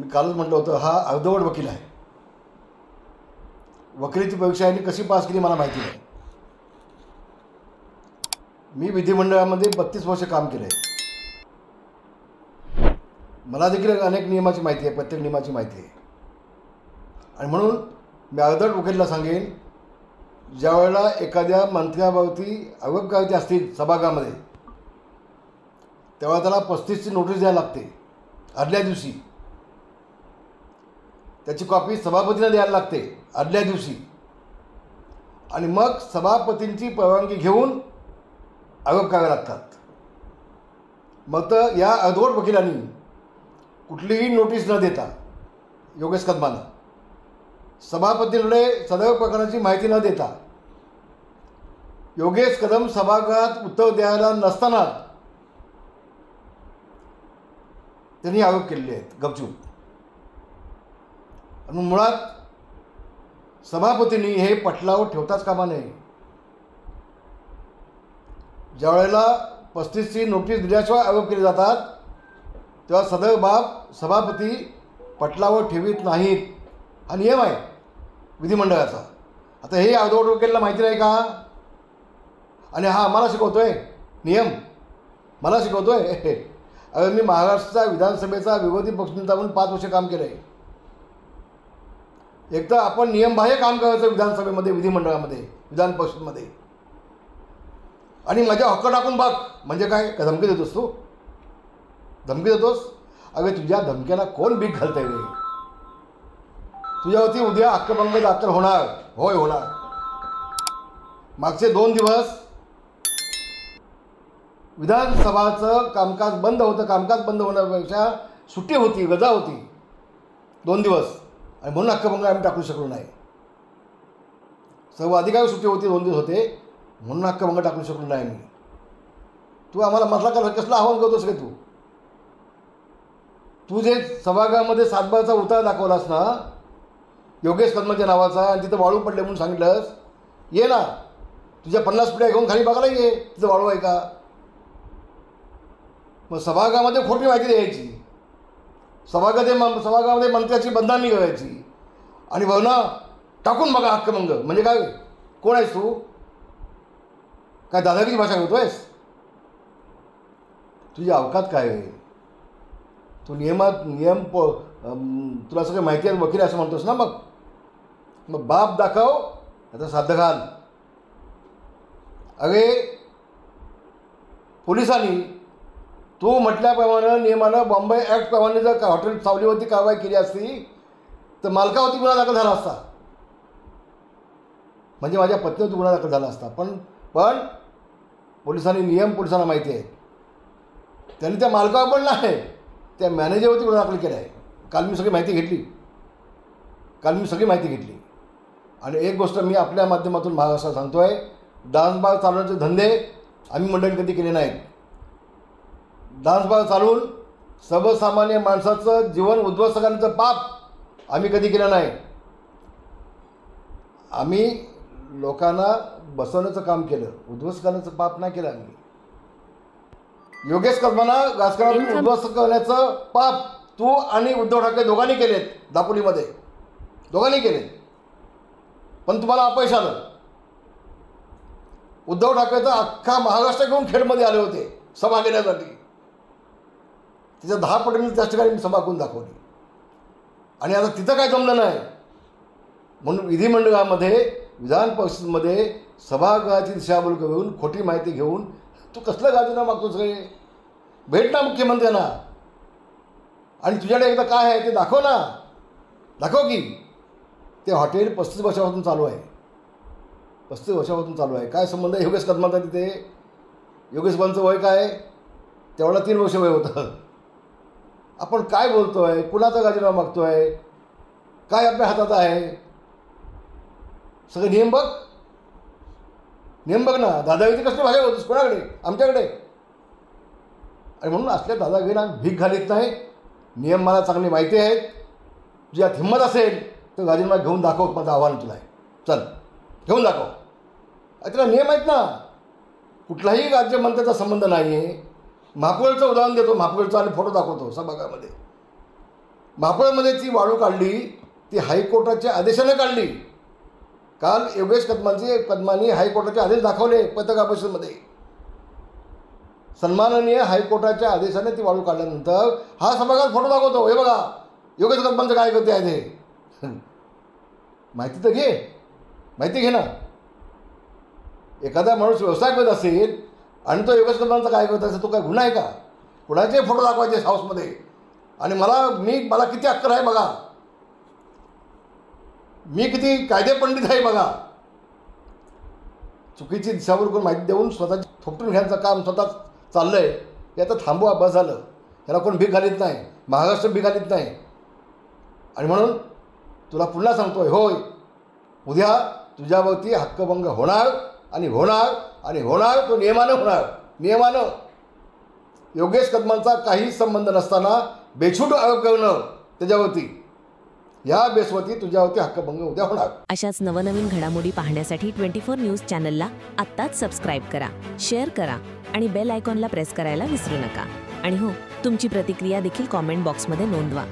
मी कालच म्हटलं होतं, हा अर्धवट वकील आहे. वकिलीची परीक्षा यांनी कशी पास केली मला माहिती नाही. मी विधिमंडळामध्ये 32 वर्ष काम केलं आहे. मला देखील अनेक नियमाची माहिती आहे, प्रत्येक नियमाची माहिती आहे. आणि म्हणून मी अर्धवट वकिलाला सांगेन, ज्या वेळेला एखाद्या मंत्र्यावरती आरोप करायचे असतील सभागृहामध्ये, तेव्हा त्याला 35ची नोटीस द्यायला लागते आदल्या दिवशी. त्याची कॉपी सभापतींना द्यायला लागते आदल्या दिवशी. आणि मग सभापतींची परवानगी घेऊन आरोप करावे लागतात. मग तर या अर्धवट वकिलांनी कुठलीही नोटीस न देता, योगेश कदमानं सभापतींकडे सदर प्रकरणाची माहिती न देता, योगेश कदम सभागृहात उत्तर द्यायला नसताना त्यांनी आरोप केलेले आहेत गपचूप. आणि मुळात सभापतींनी हे पटलावर ठेवताच कामा नये. ज्या वेळेला 35ची नोटीस दिल्याशिवाय आरोप केले जातात, तेव्हा सदर बाब सभापती पटलावर ठेवीत नाहीत. हा नियम आहे विधिमंडळाचा. आता हे अर्धवट वकिलाला माहिती नाही का? आणि हा आम्हाला शिकवतोय नियम, मला शिकवतोय. अरे मी महाराष्ट्राचा विधानसभेचा विरोधी पक्षनेता म्हणून 5 वर्ष काम केलं आहे. एक तर आपण नियमबाह्य काम करायचं विधानसभेमध्ये, विधिमंडळामध्ये, विधान परिषदमध्ये. आणि माझ्या हक्क टाकून बघ म्हणजे काय? का धमकी देतोस तू? धमकी देतोस? अरे तुझ्या धमक्याला कोण बीक घालतंय रे? तुझ्यावरती उद्या हक्कभंग दाखल होणार, होय होणार. मागचे 2 दिवस विधानसभाचं कामकाज बंद होतं. कामकाज बंद होण्यापेक्षा सुट्टी होती, रजा होती 2 दिवस. आणि म्हणून हक्कभंग आम्ही टाकू शकलो नाही. सर्व अधिकारी सुट्टी होती, 2 दिवस होते, म्हणून हक्कभंग टाकू शकलो नाही मी. तू आम्हाला म्हटला कसलं आव्हान करतोस का तू? तू जे सभागृहामध्ये सातबारचा उतारा दाखवलास ना योगेश कदमाच्या नावाचा, आणि तिथं वाळू पडले म्हणून सांगितलंस, ये ना तुझ्या 50 पिढ्या घेऊन खाली बघायला ये, तिथं वाळू आहे का? मग सभागृहामध्ये खोटी माहिती द्यायची, सभागृहामध्ये मंत्र्याची बदनामी करायची, आणि वरनं टाकून बघा हक्कभंग म्हणजे काय? कोण आहेस तू? काय दादागिरी भाषा करतोयस? तुझी अवकात काय आहे? तू नियम तुला सगळं माहिती आहे, वकील असं म्हणतोस ना. मग बाप दाखव, आता साध्य घाल. अरे पोलिसांनी तू म्हटल्याप्रमाणे नियमानं बॉम्बे ॲक्टप्रमाणे जर हॉटेल सावलीवरती कारवाई केली असती तर मालकावरती गुन्हा दाखल झाला असता, म्हणजे माझ्या पत्नीवरती गुन्हा दाखल झाला असता. पण पोलिसांनी पोलिसांना माहिती आहे, त्यांनी त्या मालकावर पण नाही, त्या मॅनेजरवरती गुन्हा दाखल केला आहे. काल मी सगळी माहिती घेतली. आणि एक गोष्ट मी आपल्या माध्यमातून महाराष्ट्रात सांगतो आहे, डान्स बार चालवण्याचे धंदे आम्ही मंडळी कधी केले नाहीत. डान्स बार चालवून सर्वसामान्य माणसाचं जीवन उद्ध्वस्त करण्याचं पाप आम्ही कधी केलं नाही. आम्ही लोकांना बसवण्याचं काम केलं, उद्ध्वस्त करण्याचं पाप नाही केलं आम्ही. योगेश कदमांना राजकारणातून उद्ध्वस्त करण्याचं पाप तू आणि उद्धव ठाकरे दोघांनी केलेत. दापोलीमध्ये दोघांनी केलेत, पण तुम्हाला अपयश आलं. उद्धव ठाकरे तर अख्खा महाराष्ट्र घेऊन खेडमध्ये आले होते सभा घेण्यासाठी. तिच्या 10 पटीने त्याच ठिकाणी मी सभा करून दाखवली. आणि आता तिथं काय जमलं नाही म्हणून विधिमंडळामध्ये, विधान परिषदेमध्ये सभागृहाची दिशाभूल करून खोटी माहिती घेऊन तू कसलं राजीनामा मागतोस रे? भेट ना मुख्यमंत्र्यांना आणि तुझ्याकडे एकदा काय आहे ते दाखव ना. दाखव की ते हॉटेल 35 वर्षापासून चालू आहे. 35 वर्षापासून चालू आहे. काय संबंध आहे योगेश कदमाचा तिथे? योगेश कदमांचं वय काय? तेवढा 3 वर्ष वय होतं. आपण काय बोलतो आहे? कुणाचा राजीनामा मागतो आहे? काय आपल्या हातात आहे? सगळे नियम बघ ना. दादागिरी कसली भाषा होतीस कोणाकडे? आमच्याकडे. आणि म्हणून असल्या दादागिरीला भीक घालीत नाही. नियम मला चांगली माहिती आहेत. तुझ्यात हिंमत असेल तर राजीनामा घेऊन दाखव. माझं आव्हान तुला आहे. चल घेऊन दाखव. त्याला नियम आहेत ना. कुठलाही राज्यमंत्र्याचा संबंध नाही आहे. महापौरचं उदाहरण देतो. महापौरचं आणि फोटो दाखवतो सभागृहामध्ये. महापौरामध्ये ती वाळू काढली ती हायकोर्टाच्या आदेशाने काढली. काल योगेश कदमांनी हायकोर्टाचे आदेश दाखवले पत्रकार परिषदेमध्ये. सन्माननीय हायकोर्टाच्या आदेशाने ती वाळू काढल्यानंतर हा सभागृहात फोटो दाखवतो, हे बघा योगेश कदमांचं काय करते आहे ते. माहिती तर घे, माहिती घे ना. एखादा माणूस व्यवसाय करत असेल आणि तो योगेश कदमांचा काय करत असेल, तो काय गुन्हा आहे का? कुणाचे फोटो दाखवायचे हाऊसमध्ये. आणि मला किती अक्कल आहे बघा, मी किती कायदे पंडित आहे बघा. चुकीची दिशाभूल करून माहिती देऊन स्वतःची थोपटून घ्यायचं काम स्वतः चाललं आहे. हे आता थांबवा, बस झालं. त्याला कोण भीक घालीत नाही, महाराष्ट्र भीक घालीत नाही. आणि म्हणून तुला पुन्हा सांगतोय, होय उद्या तुझ्यावरती हक्कभंग होणार आणि होणार आणि होणार. तो नियमानं होणार, नियमानं. योगेश कदमांचा काहीच संबंध नसताना बेछूट आरोप करणं त्याच्यावरती, या बेसवरती तुझ्यावरती हक्कभंग उद्या होणार. अशाच नवनवीन घडामोडी पाहण्यासाठी 24 न्यूज चॅनलला आत्ताच सबस्क्राईब करा, शेअर करा आणि बेल आयकॉनला प्रेस करायला विसरू नका. आणि हो, तुमची प्रतिक्रिया देखील कॉमेंट बॉक्समध्ये नोंदवा.